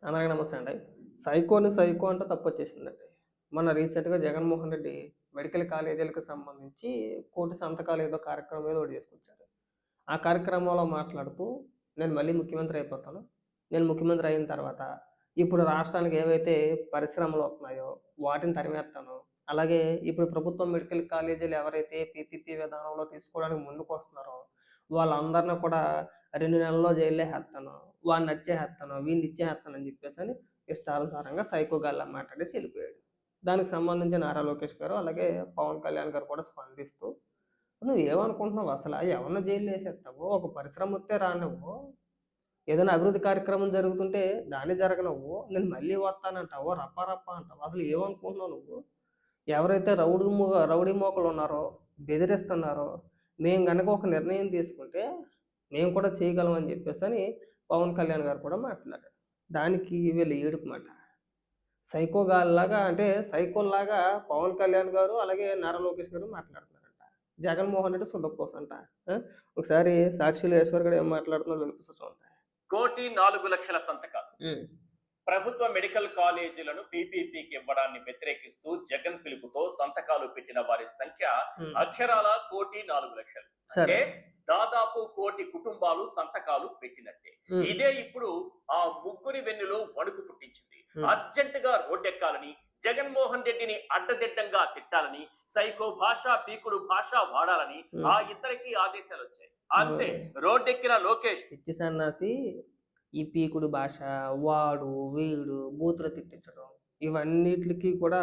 అందరికీ నమస్తే అండి. సైకోని సైకో అంటే తప్పొచ్చేసిందండి. మొన్న రీసెంట్‌గా జగన్మోహన్ రెడ్డి మెడికల్ కాలేజీలకు సంబంధించి కోటి సంతకాలు ఏదో కార్యక్రమం ఏదో ఒకటి చేసుకొచ్చారు. ఆ కార్యక్రమంలో మాట్లాడుతూ నేను మళ్ళీ ముఖ్యమంత్రి అయిపోతాను. నేను ముఖ్యమంత్రి అయిన తర్వాత ఇప్పుడు రాష్ట్రానికి ఏవైతే పరిశ్రమలు వస్తున్నాయో వాటిని తరిమేత్తాను. అలాగే ఇప్పుడు ప్రభుత్వం మెడికల్ కాలేజీలు ఎవరైతే పీపీపీ విధానంలో తీసుకోవడానికి ముందుకొస్తున్నారో వాళ్ళందరిని కూడా 2 నెలల్లో జైల్లో ఏసేత్తాను. వాడిని నరిచేసేత్తాను, వీడిని ఇచ్చేసేత్తాను అని చెప్పేసని ఇష్టానుసారంగా సైకో గాడిలా మాట్లాడేసి ఎళ్ళిపోయాడు. దానికి సంబంధించి నారా లోకేష్ గారు, అలాగే పవన్ కళ్యాణ్ గారు కూడా స్పందిస్తూ "నువ్వేమనుకుంటున్నావు అసల? ఎవరిని జైల్లో ఏసేత్తావు? ఒక పరిశ్రమొత్తే రానివ్వు. ఏదైనా అభివృద్ధి కార్యక్రమం జరుగుతుంటే దాన్ని జరగనివ్వు. నేను మళ్ళీ వస్తానంటావు. రప్ప రప్ప అంటావు. అసలు ఏమనుకుంటున్నావు నువ్వు? ఎవరైతే రౌడీ మూకలున్నారో, బెదిరిస్తున్నారో, మేము గనక ఒక నిర్ణయం తీసుకుంటే మేము కూడా చేయగలం" అని చెప్పేసని పవన్ కళ్యాణ్ గారు కూడా మాట్లాడారు. దానికి వీళ్ళ ఏడుపు మాట. సైకోగాల్లాగా అంటే సైకోల్లాగా పవన్ కళ్యాణ్ గారు, అలాగే నారా లోకేష్ గారు మాట్లాడుతున్నారంట. జగన్మోహన్ రెడ్డి సుద్దపూసంట. ఆ! ఒకసారి సాక్షిలో ఈశ్వర్ గారు ఏం మాట్లాడుతున్నారో వినిపిస్తా చూడండి. 1,04,00,000 సంతకాలు. హ్మ్. ప్రభుత్వ మెడికల్ కాలేజీలను పీపీపీకి ఇవ్వడాన్ని వ్యతిరేకిస్తూ జగన్ పిలుపుతో సంతకాలు పెట్టిన వారి సంఖ్య అక్షరాల 1,04,00,000. సరే. అంటే దాదాపు 1,00,00,000 కుటుంబాలు సంతకాలు పెట్టినట్టే. ఇదే ఇప్పుడు ఆ ముగ్గురి వెన్నులో వణుకు పుట్టించింది. అర్జెంట్ గా రోడ్డెక్కాలని, జగన్మోహన్ రెడ్డిని అడ్డదిడ్డంగా తిట్టాలని, సైకో భాష, పీకుడు భాష వాడాలని ఆ ఇద్దరికి ఆదేశాలు వచ్చాయి. అంతే రోడ్డెక్కిన లోకేష్ పిచ్చి సన్నాసి ఈ పీకుడు భాష, వాడు, వీడు, బూతులు తిట్టించడం ఇవన్నిట్లికి కూడా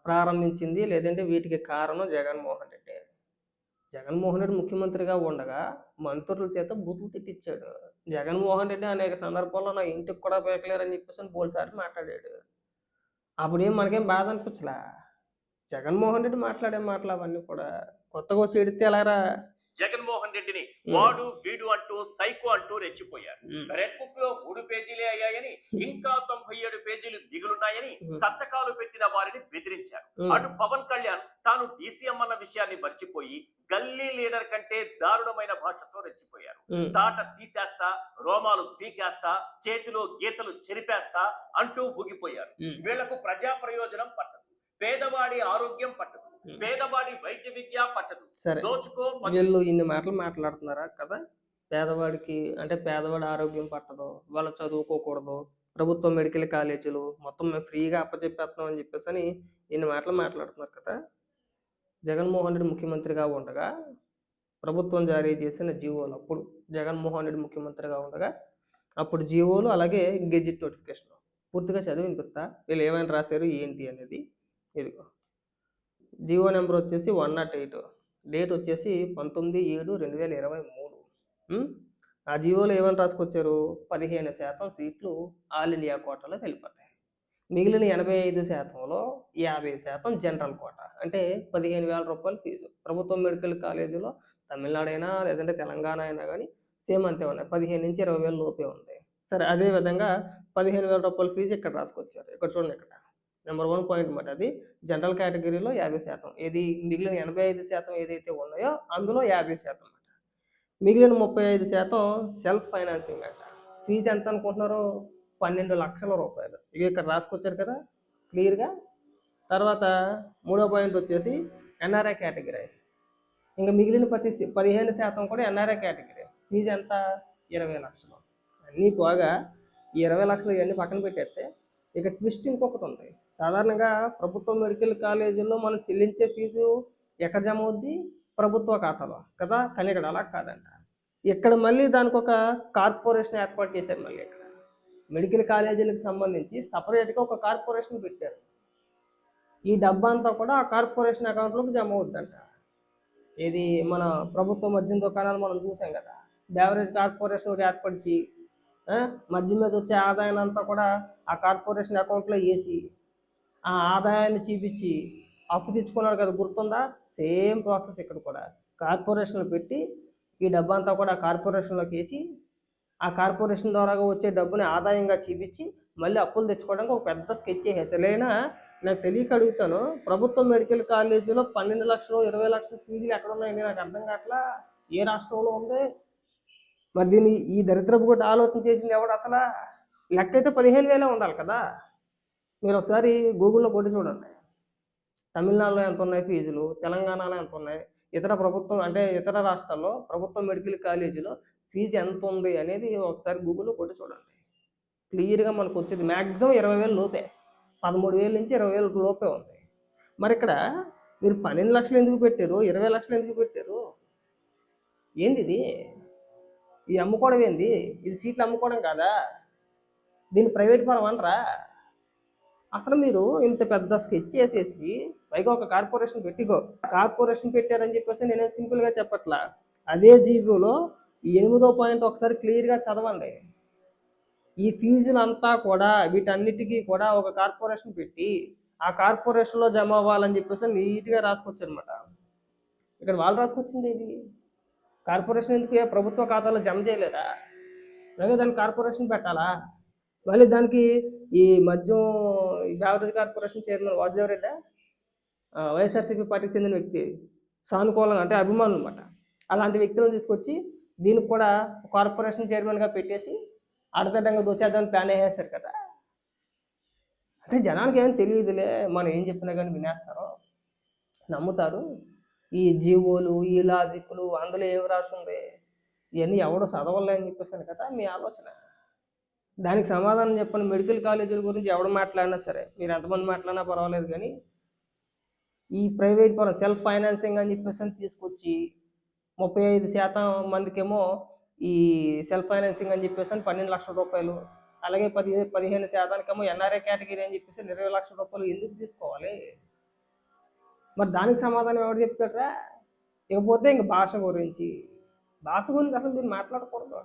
ప్రారంభించింది లేదంటే వీటికి కారణం జగన్మోహన్ రెడ్డి. జగన్మోహన్ రెడ్డి ముఖ్యమంత్రిగా ఉండగా మంత్రుల చేత బూతులు తిట్టించాడు. జగన్మోహన్ రెడ్డి అనేక సందర్భాల్లో నా ఇంటికి కూడా పీకలేరని చెప్పేసి బోలెడుసార్లు మాట్లాడాడు. అప్పుడేం మనకేం బాధ అనిపించలా. జగన్మోహన్ రెడ్డి మాట్లాడే మాటలు అవన్నీ కూడా కొత్తగా వచ్చి ఎడితే ఎలారా? జగన్మోహన్ రెడ్డిని వాడు వీడు అంటూ సైకో అంటూ రెచ్చిపోయారు. రెడ్ బుక్ లో 3 పేజీలే అయ్యాయని, ఇంకా 97 పేజీలు మిగులున్నాయని సంతకాలు పెట్టిన వారిని బెదిరించారు. అటు పవన్ కళ్యాణ్ తాను డీసీఎం అన్న విషయాన్ని మర్చిపోయి గల్లీ లీడర్ కంటే దారుణమైన భాషతో రెచ్చిపోయారు. తాట తీసేస్తా, రోమాలు పీకేస్తా, చేతిలో గీతలు చెరిపేస్తా అంటూ ఊగిపోయారు. వీళ్లకు ప్రజా ప్రయోజనం పట్టదు, పేదవాడి ఆరోగ్యం పట్టదు, పేదవాడి వైద్య విద్య పట్టదు. సరే, వీళ్ళు ఇన్ని మాటలు మాట్లాడుతున్నారా కదా? పేదవాడికి అంటే పేదవాడి ఆరోగ్యం పట్టదు, వాళ్ళు చదువుకోకూడదు, ప్రభుత్వ మెడికల్ కాలేజీలు మొత్తం మేము ఫ్రీగా అప్పచెప్పేస్తున్నాం అని చెప్పేసి ఇన్ని మాటలు మాట్లాడుతున్నారు కదా. జగన్మోహన్ రెడ్డి ముఖ్యమంత్రిగా ఉండగా ప్రభుత్వం జారీ చేసిన జీవోలు, అప్పుడు జగన్మోహన్ రెడ్డి ముఖ్యమంత్రిగా ఉండగా అప్పుడు జీవోలు, అలాగే గెజిట్ నోటిఫికేషన్ పూర్తిగా చదివి వినిపిస్తా వీళ్ళు ఏమైనా రాశారు ఏంటి అనేది. ఇదిగో జీవో నెంబర్ వచ్చేసి 108, డేట్ వచ్చేసి 19/7/2023. ఆ జీవోలో ఏమని రాసుకొచ్చారు? 15% సీట్లు ఆల్ ఇండియా కోటాలో వెళ్ళిపోతాయి. మిగిలిన 85%లో 50% జనరల్ కోటా. అంటే 15,000 రూపాయలు ఫీజు. ప్రభుత్వం మెడికల్ కాలేజీలో తమిళనాడు అయినా లేదంటే తెలంగాణ అయినా కానీ సేమ్ అంతే ఉన్నాయి. 15,000-20,000 లోపే ఉంది. సరే, అదేవిధంగా 15,000 రూపాయల ఫీజు ఇక్కడ రాసుకొచ్చారు. ఇక్కడ చూడండి, ఇక్కడ నెంబర్ 1 పాయింట్ మాట. అది జనరల్ కేటగిరీలో 50%. ఏది మిగిలిన 85% ఏదైతే ఉన్నాయో అందులో 50% అన్నమాట. మిగిలిన 35% సెల్ఫ్ ఫైనాన్సింగ్ అంట. ఫీజు ఎంత అనుకుంటున్నారు? 12 లక్షల రూపాయలు. ఇక ఇక్కడ రాసుకొచ్చారు కదా క్లియర్గా. తర్వాత 3వ పాయింట్ వచ్చేసి ఎన్ఆర్ఐ కేటగిరీ. ఇంకా మిగిలిన 15% కూడా ఎన్ఆర్ఐ కేటగిరీ. ఫీజు ఎంత? 20 లక్షలు. అన్నీ పోగా ఈ 20 లక్షలు ఇవన్నీ పక్కన పెట్టేస్తే ఇక ట్విస్ట్ ఇంకొకటి ఉంది. సాధారణంగా ప్రభుత్వ మెడికల్ కాలేజీల్లో మనం చెల్లించే ఫీజు ఎక్కడ జమ అవుద్ది? ప్రభుత్వ ఖాతాలో కదా. కానీ ఇక్కడ అలా కాదంట. ఇక్కడ మళ్ళీ దానికి ఒక కార్పొరేషన్ ఏర్పాటు చేశారు. మళ్ళీ ఇక్కడ మెడికల్ కాలేజీలకు సంబంధించి సపరేట్గా ఒక కార్పొరేషన్ పెట్టారు. ఈ డబ్బా అంతా కూడా ఆ కార్పొరేషన్ అకౌంట్లోకి జమ అవుద్దంట. ఇది మన ప్రభుత్వ మద్యం దుకాణాలు మనం చూసాం కదా. బెవరేజ్ కార్పొరేషన్ ఒకటి ఏర్పరిచి మద్యం మీద వచ్చే ఆదాయాన్ని అంతా కూడా ఆ కార్పొరేషన్ అకౌంట్లో వేసి ఆ ఆదాయాన్ని చూపించి అప్పు తెచ్చుకున్నాడు కదా, గుర్తుందా? సేమ్ ప్రాసెస్ ఇక్కడ కూడా కార్పొరేషన్లు పెట్టి ఈ డబ్బు అంతా కూడా కార్పొరేషన్లోకి వేసి ఆ కార్పొరేషన్ ద్వారా వచ్చే డబ్బుని ఆదాయంగా చూపించి మళ్ళీ అప్పులు తెచ్చుకోవడానికి ఒక పెద్ద స్కెచ్ చేసేసారు. లేనా నాకు తెలియక అడుగుతాను, ప్రభుత్వ మెడికల్ కాలేజీలో 12 లక్షలు 20 లక్షల ఫీజులు ఎక్కడ ఉన్నాయండి? నాకు అర్థం కావట్లా. ఏ రాష్ట్రంలో ఉంది మరి? దీన్ని ఈ దరిద్రపు కూడా ఆలోచన చేసింది ఎవడు అసలు? లెక్క అయితే 15,000 ఉండాలి కదా. మీరు ఒకసారి గూగుల్‌లో కొట్టి చూడండి. తమిళనాడులో ఎంత ఉన్నాయి ఫీజులు, తెలంగాణలో ఎంత ఉన్నాయి, ఇతర ప్రభుత్వం అంటే ఇతర రాష్ట్రాల్లో ప్రభుత్వ మెడికల్ కాలేజీలో ఫీజు ఎంత ఉంది అనేది ఒకసారి గూగుల్‌లో కొట్టి చూడండి. క్లియర్‌గా మనకొచ్చేది మాక్సిమం 20,000 లోపే. 13,000 నుంచి 20,000 లోపే ఉంది. మరిక్కడ మీరు 12,00,000 ఎందుకు పెట్టారు? 20,00,000 ఎందుకు పెట్టారు? ఏందిది? ఈ అమ్ముకోవడం ఏంది? ఇది సీట్లు అమ్ముకోవడం కాదా? దీన్ని ప్రైవేట్ పరం అనరా? అసలు మీరు ఇంత పెద్ద స్కెచ్ చేసేసి పైగా ఒక కార్పొరేషన్ కార్పొరేషన్ పెట్టారని చెప్పేసి నేనే సింపుల్గా చెప్పట్లా. అదే జీవోలో ఈ 8వ పాయింట్ ఒకసారి క్లియర్‌గా చదవండి. ఈ ఫీజులంతా కూడా వీటన్నిటికీ కూడా ఒక కార్పొరేషన్ పెట్టి ఆ కార్పొరేషన్‌లో జమ అవ్వాలని చెప్పేసి నీట్‌గా రాసుకొచ్చారనమాట. ఇక్కడ వాళ్ళు రాసుకొచ్చింది ఏది? కార్పొరేషన్ ఎందుకు ప్రభుత్వ ఖాతాలో జమ చేయలేదా? అలాగే దానికి కార్పొరేషన్ పెట్టాలా? మళ్ళీ దానికి ఈ మద్యం ఈ beverage corporation chairman Vasudeva Reddy YSRCP పార్టీకి చెందిన వ్యక్తి సానుకూలంగా అంటే అభిమానులు అనమాట. అలాంటి వ్యక్తులను తీసుకొచ్చి దీనికి కూడా కార్పొరేషన్ చైర్మన్గా పెట్టేసి అడతడ్డంగా దోచేద్దామని ప్లాన్ వేసేస్తారు కదా. అంటే జనానికి ఏం తెలియదులే, మనం ఏం చెప్పినా కానీ వినేస్తారు, నమ్ముతారు. ఈ జీవోలు ఈ లాజిక్లు అందులో ఏమి రాస్తుంది ఇవన్నీ ఎవడు చదవలే అని చెప్పేసాను కదా మీ ఆలోచన. దానికి సమాధానం చెప్పండి. మెడికల్ కాలేజీల గురించి ఎవడు మాట్లాడినా సరే, మీరు ఎంతమంది మాట్లాడినా పర్వాలేదు, కానీ ఈ ప్రైవేట్ పరం సెల్ఫ్ ఫైనాన్సింగ్ అని చెప్పేసి తీసుకొచ్చి 35% మందికేమో ఈ సెల్ఫ్ ఫైనాన్సింగ్ అని చెప్పేసి 12 లక్షల రూపాయలు, అలాగే 15% ఎన్ఆర్ఐ కేటగిరీ అని చెప్పేసి 20 లక్షల రూపాయలు ఎందుకు తీసుకోవాలి? మరి దానికి సమాధానం ఎవరు చెప్తారా? ఇకపోతే ఇంక భాష గురించి అసలు మీరు మాట్లాడకూడదు.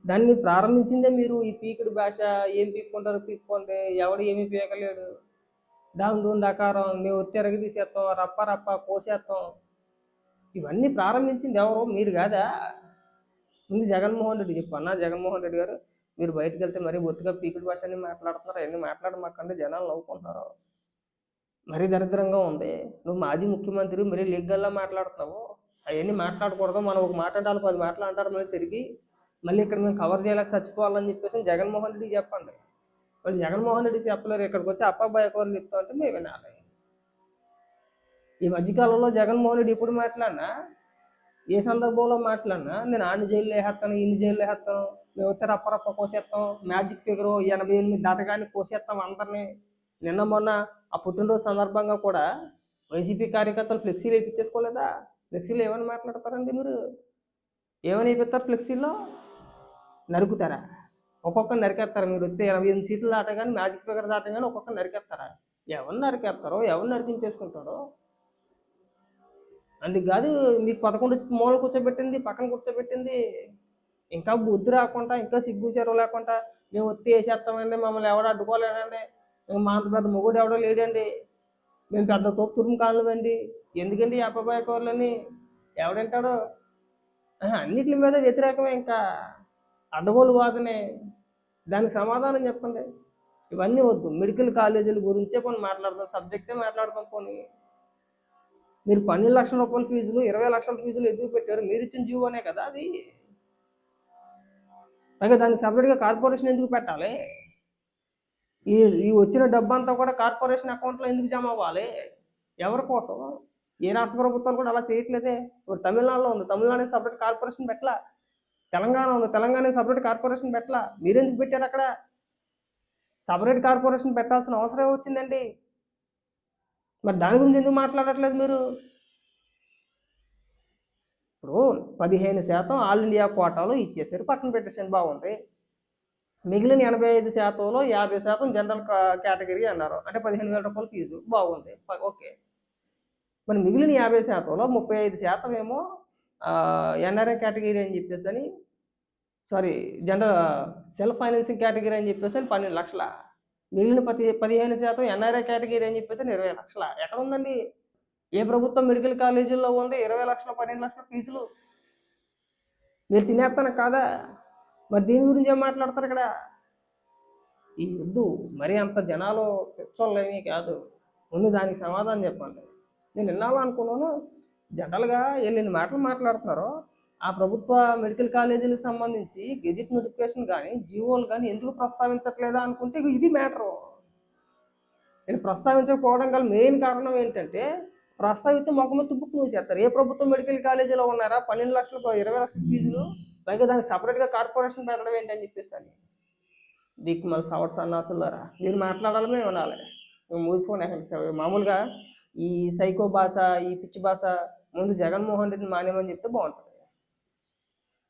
దాన్ని ప్రారంభించిందే మీరు. ఈ పీకుడు భాష ఏం పీక్కుంటారు పీక్కోండి, ఎవడు ఏమీ పీకలేడు, డామ్ డూన్ డకారం, మేము తిరగ తీసేస్తాం, రప్ప రప్ప కోసేస్తాం. ఇవన్నీ ప్రారంభించింది ఎవరు? మీరు కాదా? ముందు జగన్మోహన్ రెడ్డి చెప్పన్నా. జగన్మోహన్ రెడ్డి గారు, మీరు బయటకు వెళ్తే మరీ బొత్తిగా పీకుడు భాష అన్ని మాట్లాడుతున్నారు, అవన్నీ మాట్లాడమాకండి, జనాలు నవ్వుకుంటున్నారు, మరీ దరిద్రంగా ఉంది. నువ్వు మాజీ ముఖ్యమంత్రి, మరీ లీగల్లా మాట్లాడుతున్నావు, అవన్నీ మాట్లాడకూడదు. మనం ఒక మాట్లాడాలి, 10 మాటలు అంటారు, మళ్ళీ తిరిగి మళ్ళీ ఇక్కడ మేము కవర్ చేయలేక చచ్చిపోవాలని చెప్పేసి జగన్మోహన్ రెడ్డికి చెప్పండి. మరి జగన్మోహన్ రెడ్డి చెప్పలేరు, ఇక్కడికి వచ్చి అప్పాబాయి కవర్లు చెప్తా ఉంటే మేము వినాలి. ఈ మధ్యకాలంలో జగన్మోహన్ రెడ్డి ఎప్పుడు మాట్లాడినా, ఏ సందర్భంలో మాట్లాడినా, నేను ఆడిని జైల్లో వేసేస్తాను, ఇన్ని జైల్లో వేసేస్తాను, మేము వచ్చి రప్ప కోసేస్తాం, మ్యాజిక్ ఫిగరు 88 దాటగానే కోసేస్తాం అందరినీ. నిన్న మొన్న ఆ పుట్టినరోజు సందర్భంగా కూడా వైసీపీ కార్యకర్తలు ఫ్లెక్సీలు వేయించేసుకోలేదా? ఫ్లెక్సీలు ఏమని మాట్లాడతారండి మీరు? ఏమని వేయిస్తారు ఫ్లెక్సీల్లో? నరుకుతారా? ఒక్కొక్కరు నరికేస్తారా? మీరు వస్తే 28 సీట్లు దాటగానే మ్యాజిక్ ఫిగర్ దాటగానే ఒక్కొక్కరు నరికేస్తారా? ఎవరు నరికేస్తారో, ఎవరు నరికించేసుకుంటారో. అందుకు కాదు మీకు 11 మూల కూర్చోబెట్టింది, పక్కన కూర్చోబెట్టింది. ఇంకా బుద్ధి రాకుండా, ఇంకా సిగ్గు చెరువు లేకుండా మేము ఒత్తి వేసేస్తామండి, మమ్మల్ని ఎవడు అడ్డుకోలేడండి, మా అంత పెద్ద మొగుడు ఎవడో లేడండి, మేము పెద్ద తోపు తురుము కానువండి, ఎందుకండి ఈ అప్పబాయ కూరలని ఎవడంటాడు? అన్నిటి మీద వ్యతిరేకమే, ఇంకా అడ్డగోలు వాదనే. దానికి సమాధానం చెప్పండి. ఇవన్నీ వద్దు, మెడికల్ కాలేజీల గురించే పోనీ మాట్లాడదాం, సబ్జెక్టే మాట్లాడదాం. పోనీ మీరు 12 లక్షల రూపాయల ఫీజులు, 20 లక్షల ఫీజులు ఎందుకు పెట్టారు? మీరు ఇచ్చిన జీవోనే కదా అది. పైగా దానికి సపరేట్గా కార్పొరేషన్ ఎందుకు పెట్టాలి? ఈ ఈ వచ్చిన డబ్బంతా కూడా కార్పొరేషన్ అకౌంట్లో ఎందుకు జమ అవ్వాలి? ఎవరి కోసం? ఏ రాష్ట్ర ప్రభుత్వాలు కూడా అలా చేయట్లేదే. ఇప్పుడు తమిళనాడులో ఉంది, తమిళనాడుకి సపరేట్ కార్పొరేషన్ పెట్టలా. తెలంగాణ ఉంది, తెలంగాణకి సపరేట్ కార్పొరేషన్ పెట్టలా. మీరెందుకు పెట్టారు అక్కడ? సపరేట్ కార్పొరేషన్ పెట్టాల్సిన అవసరం వచ్చిందండి. మరి దాని గురించి ఎందుకు మాట్లాడట్లేదు మీరు? ఇప్పుడు 15% ఆల్ ఇండియా కోటాలో ఇచ్చేసారు, పక్కన పెట్టేసాను, బాగుంది. మిగిలిన 85%లో 50% జనరల్ కేటగిరీ అన్నారు, అంటే 15,000 రూపాయల ఫీజు, బాగుంది, ఓకే. మరి మిగిలిన 50%లో 35% ఏమో ఎన్ఆర్ఐ కేటగిరీ అని చెప్పేసి అని, sorry, general self financing category అని చెప్పేసి 12 లక్షల, మిగిలిన 15% ఎన్ఆర్ఐ కేటగిరీ అని చెప్పేసి 20 లక్షల. ఎక్కడ ఉందండి? ఏ ప్రభుత్వం మెడికల్ కాలేజీల్లో ఉంది 20 లక్షలు 15 లక్షల ఫీజులు? మీరు తినేస్తాను కాదా? మరి దీని గురించి ఏం మాట్లాడతారు ఇక్కడ? ఈ వద్దు, మరీ అంత జనాలు పిచ్చోళ్ళు ఏమీ కాదు. ముందు దానికి సమాధానం చెప్పండి. నేను వినాలనుకున్నాను. జనరల్గా ఎన్ని మాటలు మాట్లాడుతున్నారో ఆ ప్రభుత్వ మెడికల్ కాలేజీలకు సంబంధించి గెజిట్ నోటిఫికేషన్ కానీ జీవోలు కానీ ఎందుకు ప్రస్తావించట్లేదా అనుకుంటే ఇది మ్యాటరు. నేను ప్రస్తావించకపోవడం గల మెయిన్ కారణం ఏంటంటే ప్రస్తావిస్తే మొఖం మీద తుప్పుకు మూసేస్తారు. ఏ ప్రభుత్వం మెడికల్ కాలేజీలో ఉన్నారా 12 లక్షలు 20 లక్షల ఫీజులు, పైగా దానికి సపరేట్గా కార్పొరేషన్ పెట్టడం ఏంటని చెప్పేసి అని దిక్కు మళ్ళీ సవట సన్నాసులారా, మీరు మాట్లాడాలి మేము వినాలి. మేము మూసుకోండి. మామూలుగా ఈ సైకో భాష, ఈ పిచ్చి భాష ముందు జగన్మోహన్ రెడ్డిని మానేమని చెప్తే బాగుంటుంది.